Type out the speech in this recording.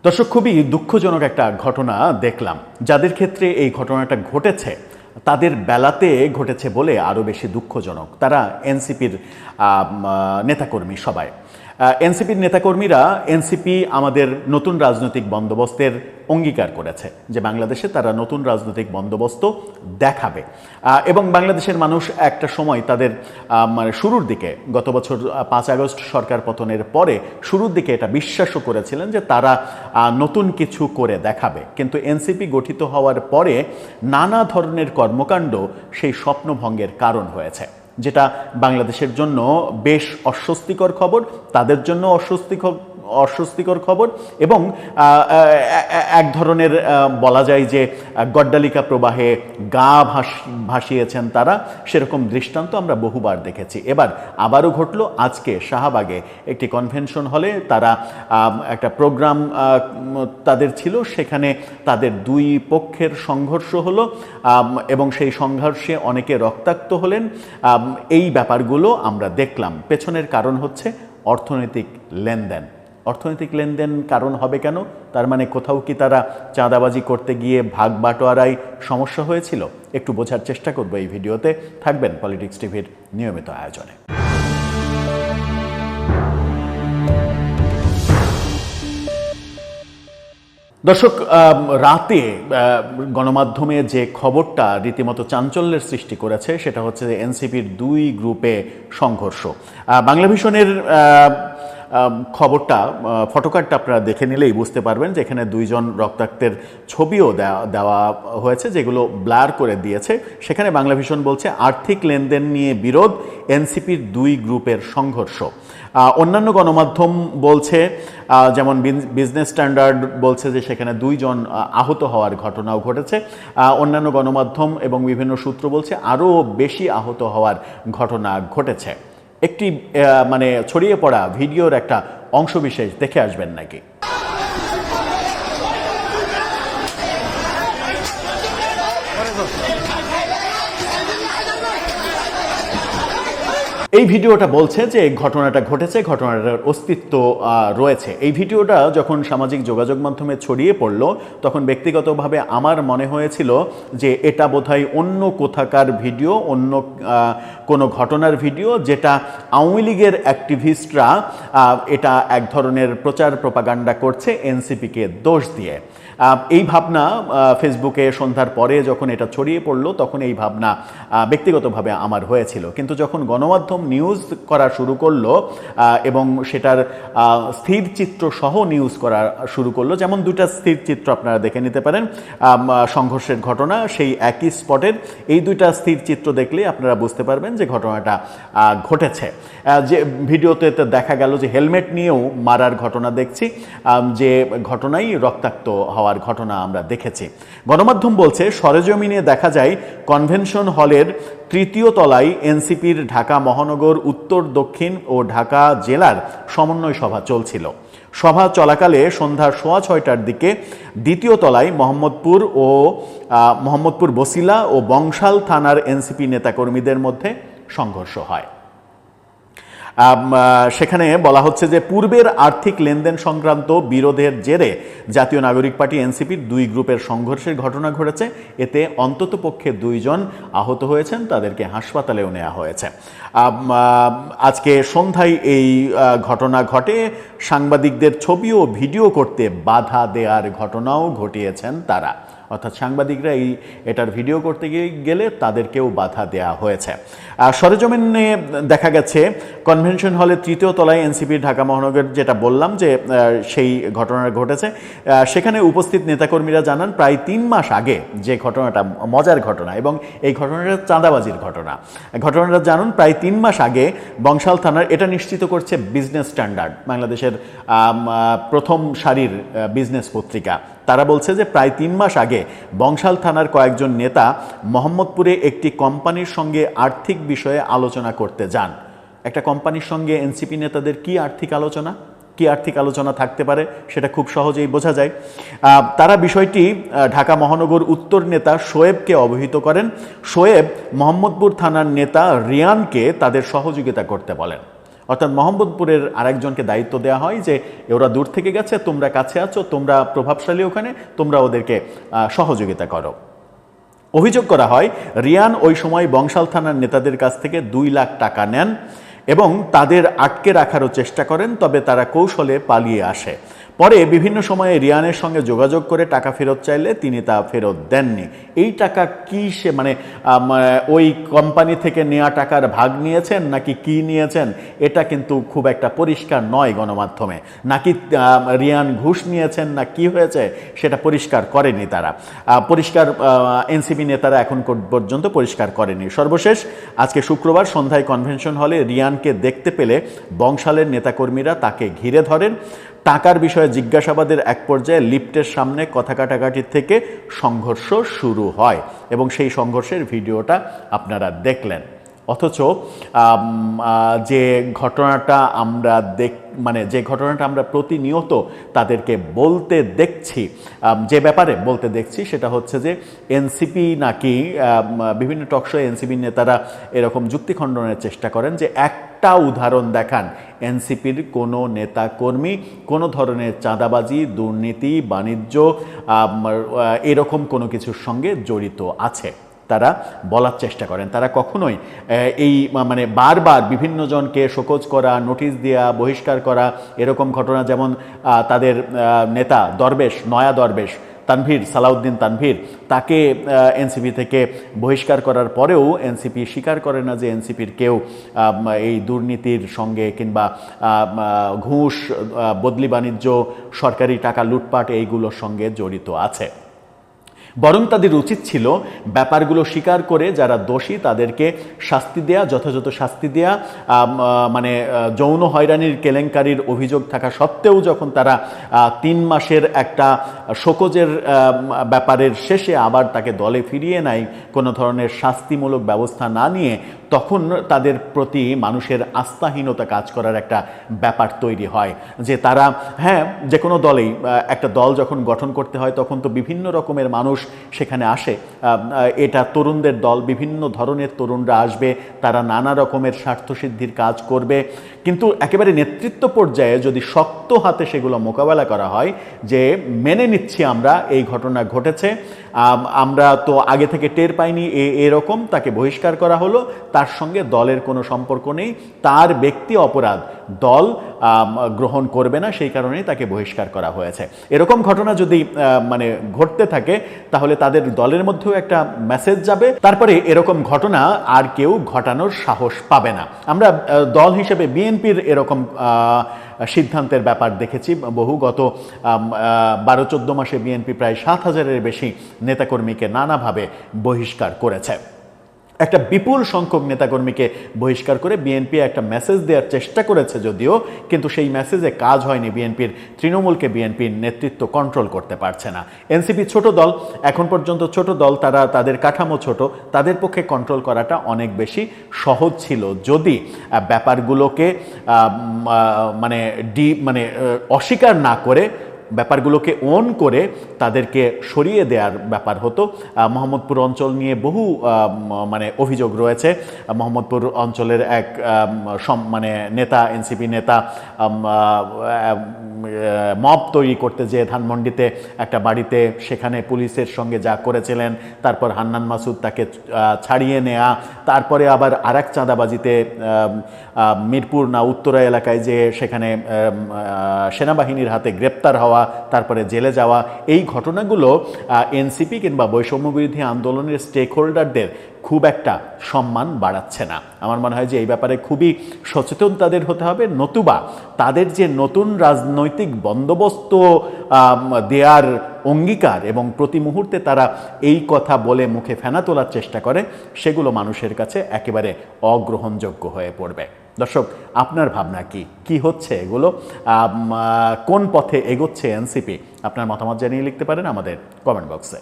দর্শক, খুবই দুঃখজনক একটা ঘটনা দেখলাম। যাদের ক্ষেত্রে এই ঘটনাটা ঘটেছে তাদের বেলাতে ঘটেছে বলে আরও বেশি দুঃখজনক। তারা এনসিপির নেতাকর্মী সবাই। এনসিপির নেতাকর্মীরা এনসিপি আমাদের নতুন রাজনৈতিক বন্দোবস্তের অঙ্গীকার করেছে যে বাংলাদেশে তারা নতুন রাজনৈতিক বন্দোবস্ত দেখাবে, এবং বাংলাদেশের মানুষ একটা সময় তাদের শুরুর দিকে গত বছর 5 আগস্ট সরকার পতনের পরে শুরুর দিকে এটা বিশ্বাসও করেছিলেন যে তারা নতুন কিছু করে দেখাবে। কিন্তু এনসিপি গঠিত হওয়ার পরে নানা ধরনের কর্মকাণ্ড সেই স্বপ্নভঙ্গের কারণ হয়েছে, যেটা বাংলাদেশের জন্য বেশ অস্বস্তিকর খবর, তাদের জন্য অস্বস্তিকর খবর, এবং এক ধরনের বলা যায় যে গড্ডালিকা প্রবাহে গা ভাসিয়েছেন তারা, সেরকম দৃষ্টান্ত আমরা বহুবার দেখেছি। এবার আবারও ঘটল আজকে শাহবাগে একটি কনভেনশন হলে। তারা একটা প্রোগ্রাম তাদের ছিল, সেখানে তাদের দুই পক্ষের সংঘর্ষ হলো এবং সেই সংঘর্ষে অনেকে রক্তাক্ত হলেন। এই ব্যাপারগুলো আমরা দেখলাম। পেছনের কারণ হচ্ছে অর্থনৈতিক লেনদেন। অর্থনৈতিক লেনদেন কারণ হবে কেন? তার মানে কোথাও কি তারা চাঁদাবাজি করতে গিয়ে ভাগ বাটোয়ারায় সমস্যা হয়েছিল? একটু বোঝার চেষ্টা করব এই ভিডিওতে। থাকবেন পলিটিক্স টিভির নিয়মিত আয়োজনে। দর্শক, রাতে গণমাধ্যমে যে খবরটা রীতিমতো চাঞ্চল্যের সৃষ্টি করেছে সেটা হচ্ছে যে এনসিপির দুই গ্রুপে সংঘর্ষ। বাংলাভিশনের খবরটা, ফটোকার্ডটা আপনারা দেখে নিলেই বুঝতে পারবেন যে এখানে দুইজন রক্তাক্তের ছবিও দেওয়া হয়েছে, যেগুলো ব্লার করে দিয়েছে। সেখানে বাংলাভিশন বলছে আর্থিক লেনদেন নিয়ে বিরোধ, এনসিপির দুই গ্রুপের সংঘর্ষ। অন্যান্য গণমাধ্যম বলছে, যেমন বিজনেস স্ট্যান্ডার্ড বলছে যে সেখানে দুইজন আহত হওয়ার ঘটনাও ঘটেছে। অন্যান্য গণমাধ্যম এবং বিভিন্ন সূত্র বলছে আরও বেশি আহত হওয়ার ঘটনা ঘটেছে। একটি ছড়িয়ে পড়া ভিডিওর একটা অংশবিশেষ দেখে আসবেন নাকি? এই ভিডিওটা বলছে যে ঘটনাটা ঘটেছে, ঘটনাটার অস্তিত্ব রয়েছে। এই ভিডিওটা যখন সামাজিক যোগাযোগ মাধ্যমে ছড়িয়ে পড়ল তখন ব্যক্তিগতভাবে আমার মনে হয়েছিল যে এটা বোধহয় অন্য কোথাকার ভিডিও, অন্য কোনো ঘটনার ভিডিও, যেটা আওয়ামী লীগের অ্যাক্টিভিস্টরা এটা এক ধরনের প্রচার প্রপাগান্ডা করছে এনসিপিকে দোষ দিয়ে। এই ভাবনা ফেসবুকে সন্ধ্যার পরে যখন এটা ছড়িয়ে পড়ল তখন এই ভাবনা ব্যক্তিগতভাবে আমার হয়েছিল। কিন্তু যখন গণমাধ্যম নিউজ করা শুরু করলো এবং সেটার স্থির চিত্র সহ নিউজ করা শুরু করলো, যেমন দুটা স্থির চিত্র আপনারা দেখে নিতে পারেন সংঘর্ষের ঘটনা সেই একই স্পটের, এই দুইটা স্থির চিত্র দেখলে আপনারা বুঝতে পারবেন যে ঘটনাটা ঘটেছে। যে ভিডিওতে দেখা গেল যে হেলমেট নিয়েও মারার ঘটনা দেখছি, যে ঘটনাই রক্তাক্ত হওয়ার ঘটনা আমরা দেখেছি। গণমাধ্যম বলছে সরেজমিনে দেখা যায় কনভেনশন হলের 3য় তলায় এনসিপির ঢাকা মহানগর, উত্তর, দক্ষিণ ও ঢাকা জেলার সমন্বয় সভা চলছিল। সভা চলাকালে সন্ধ্যা 6:15টার দিকে 2য় তলায় মোহাম্মদপুর বসিলা ও বংশাল থানার এনসিপি নেতাকর্মীদের মধ্যে সংঘর্ষ হয়। সেখানে বলা হচ্ছে যে পূর্বের আর্থিক লেনদেন সংক্রান্ত বিরোধের জেরে জাতীয় নাগরিক পার্টি এনসিপির দুই গ্রুপের সংঘর্ষের ঘটনা ঘটেছে। এতে অন্ততপক্ষে 2 জন আহত হয়েছেন, তাদেরকে হাসপাতালেও নেওয়া হয়েছে। আজকে সন্ধ্যায় এই ঘটনা ঘটে। সাংবাদিকদের ছবি ও ভিডিও করতে বাধা দেওয়ার ঘটনাও ঘটিয়েছেন তারা, অর্থাৎ সাংবাদিকরা এটার ভিডিও করতে গেলে তাদেরকেও বাধা দেওয়া হয়েছে। সরেজমিনে দেখা গেছে কনভেনশন হলের 3য় তলায় এনসিপির ঢাকা মহানগর, যেটা বললাম যে সেই ঘটনা ঘটেছে, সেখানে উপস্থিত নেতাকর্মীরা জানান প্রায় 3 মাস আগে যে ঘটনাটা, মজার ঘটনা এবং এই ঘটনাটা চাঁদাবাজির ঘটনাটা জানুন প্রায় 3 মাস আগে বংশাল থানার, এটা নিশ্চিত করছে বিজনেস স্ট্যান্ডার্ড, বাংলাদেশের প্রথম সারির বিজনেস পত্রিকা। তারা বলছে যে প্রায় 3 মাস আগে বংশাল থানার কয়েকজন নেতা মোহাম্মদপুরে একটি কোম্পানির সঙ্গে আর্থিক বিষয়ে আলোচনা করতে যান। একটা কোম্পানির সঙ্গে এনসিপি নেতাদের কি আর্থিক আলোচনা থাকতে পারে সেটা খুব সহজেই বোঝা যায়। তারা বিষয়টি ঢাকা মহানগর উত্তর নেতা শোয়েবকে অবহিত করেন। শোয়েব মোহাম্মদপুর থানার নেতা রিয়ানকে তাদের সহযোগিতা করতে বলেন। অর্থাৎ মোহাম্মদপুরের আরেকজনকে দায়িত্ব দেওয়া হয় যে ওরা দূর থেকে গেছে, তোমরা কাছে আছো, তোমরা প্রভাবশালী ওখানে, তোমরা ওদেরকে সহযোগিতা করো। অভিযোগ করা হয় রিয়ান ওই সময় বংশাল থানার নেতাদের কাছ থেকে 2 লাখ টাকা নেন এবং তাদের আটকে রাখারও চেষ্টা করেন, তবে তারা কৌশলে পালিয়ে আসে। পরে বিভিন্ন সময়ে রিয়ানের সঙ্গে যোগাযোগ করে টাকা ফেরত চাইলে তিনি তা ফেরত দেননি। এই টাকা কি সে মানে ওই কোম্পানি থেকে নেওয়া টাকার ভাগ নিয়েছেন নাকি কি নিয়েছেন এটা কিন্তু খুব একটা পরিষ্কার নয় গণমাধ্যমে, নাকি রিয়ান ঘুষ নিয়েছেন না কি হয়েছে সেটা পরিষ্কার করেনি তারা, পরিষ্কার এনসিপি নেতারা এখন পর্যন্ত পরিষ্কার করেনি। সর্বশেষ আজকে শুক্রবার সন্ধ্যায় কনভেনশন হলে রিয়ানকে দেখতে পেলে বংশালের নেতাকর্মীরা তাকে ঘিরে ধরেন। টাকার বিষয়ে জিজ্ঞাসাবাদের এক পর্যায়ে লিফটের সামনে কথা কাটাকাটি থেকে সংঘর্ষ শুরু হয় এবং সেই সংঘর্ষের ভিডিওটা আপনারা দেখলেন। অথচ যে ঘটনাটা আমরা যে ঘটনাটা আমরা প্রতিনিয়ত তাদেরকে বলতে দেখছি, যে ব্যাপারে বলতে দেখছি সেটা হচ্ছে যে এনসিপি নাকি বিভিন্ন টকশো এনসিপি নেতারা এরকম যুক্তি খণ্ডনের চেষ্টা করেন যে একটা উদাহরণ দেখান এনসিপির কোনো নেতা কর্মী কোনো ধরনের চাঁদাবাজি, দুর্নীতি, বাণিজ্য এরকম কোনো কিছুর সঙ্গে জড়িত আছে। তারা বলার চেষ্টা করেন। তারা কখনোই এই মানে বারবার বিভিন্ন জনকে শোকজ করা, নোটিশ দেওয়া, বহিষ্কার করা এরকম ঘটনা, যেমন তাদের নেতা দরবেশ, নয়া দরবেশ তানভীর, সালাউদ্দিন তানভীর, তাকে এনসিপি থেকে বহিষ্কার করার পরেও এনসিপি স্বীকার করে না যে এনসিপির কেউ এই দুর্নীতির সঙ্গে কিংবা ঘুষ, বদলি বাণিজ্য, সরকারি টাকা লুটপাট এইগুলোর সঙ্গে জড়িত আছে। বরং তাদের উচিত ছিল ব্যাপারগুলো স্বীকার করে যারা দোষী তাদেরকে শাস্তি দেয়া, যথাযথ শাস্তি দেয়া। মানে যৌন হয়রানির কেলেঙ্কারির অভিযোগ থাকা সত্ত্বেও যখন তারা 3 মাসের একটা শোকজের ব্যাপারের শেষে আবার তাকে দলে ফিরিয়ে নেয় কোনো ধরনের শাস্তিমূলক ব্যবস্থা না নিয়ে, তখন তাদের প্রতি মানুষের আস্থাহীনতা কাজ করার একটা ব্যাপার তৈরি হয় যে তারা, হ্যাঁ, যে কোনো দলেই একটা দল যখন গঠন করতে হয় তখন তো বিভিন্ন রকমের মানুষ সেখানে আসে। এটা তরুণদের দল, বিভিন্ন ধরনের তরুণরা আসবে, তারা নানা রকমের স্বার্থসিদ্ধির কাজ করবে, কিন্তু একেবারে নেতৃত্ব পর্যায়ে যদি শক্ত হাতে সেগুলো মোকাবেলা করা হয় যে মেনে নিচ্ছি আমরা এই ঘটনা ঘটেছে, আমরা তো আগে থেকে টের পাইনি, এরকম তাকে বহিষ্কার করা হলো, তার সঙ্গে দলের কোনো সম্পর্ক নেই, তার ব্যক্তি অপরাধ, দল গ্রহণ করবে না, সেই কারণেই তাকে বহিষ্কার করা হয়েছে, এরকম ঘটনা যদি মানে ঘটতে থাকে তাহলে তাদের দলের মধ্যেও একটা মেসেজ যাবে। তারপরে এরকম ঘটনা আর কেউ ঘটানোর সাহস পাবে না। আমরা দল হিসেবে বিএনপির এরকম সিদ্ধান্তের ব্যাপার দেখেছি বহু। গত 12-14 মাসে বিএনপি প্রায় 7,000-এর বেশি নেতাকর্মীকে নানাভাবে বহিষ্কার করেছে। একটা বিপুল সংখ্যক নেতাকর্মীকে বহিষ্কার করে বিএনপি একটা মেসেজ দেওয়ার চেষ্টা করেছে যদিও, কিন্তু সেই মেসেজে কাজ হয়নি। বিএনপির তৃণমূলকে বিএনপির নেতৃত্ব কন্ট্রোল করতে পারছে না। এনসিপি ছোট দল, এখন পর্যন্ত ছোট দল, তারা তাদের কাঠামো ছোট, তাদের পক্ষে কন্ট্রোল করাটা অনেক বেশি সহজ ছিল যদি ব্যাপারগুলোকে মানে অস্বীকার না করে ব্যাপারগুলোকে অন করে তাদেরকে সরিয়ে দেওয়ার ব্যাপার হতো। মোহাম্মদপুর অঞ্চল নিয়ে বহু মানে অভিযোগ রয়েছে। মোহাম্মদপুর অঞ্চলের এক মানে নেতা, এনসিপি নেতা মব তৈরি করতে যেয়ে ধানমন্ডিতে একটা বাড়িতে, সেখানে পুলিশের সঙ্গে যা করেছিলেন, তারপর হান্নান মাসুদ তাকে ছাড়িয়ে নেওয়া, তারপরে আবার আরেক চাঁদাবাজিতে মিরপুর না উত্তরা এলাকায় যে সেখানে সেনাবাহিনীর হাতে গ্রেপ্তার হওয়া, তারপরে জেলে যাওয়া, এই ঘটনাগুলো এনসিপি কিংবা বৈষম্যবিরোধী আন্দোলনের স্টেক হোল্ডারদের খুব একটা সম্মান বাড়াচ্ছে না। আমার মনে হয় যে এই ব্যাপারে খুবই সচেতন তাদের হতে হবে, নতুবা তাদের যে নতুন রাজনৈতিক বন্দোবস্ত দেওয়ার অঙ্গীকার এবং প্রতি মুহূর্তে তারা এই কথা বলে মুখে ফেনা তোলার চেষ্টা করে, সেগুলো মানুষের কাছে একেবারে অগ্রহণযোগ্য হয়ে পড়বে। দর্শক, আপনার ভাবনা কি হচ্ছে এগুলো, কোন পথে এগোচ্ছে এনসিপি? আপনার মতামত জানিয়ে লিখতে পারেন আমাদের কমেন্ট বক্সে।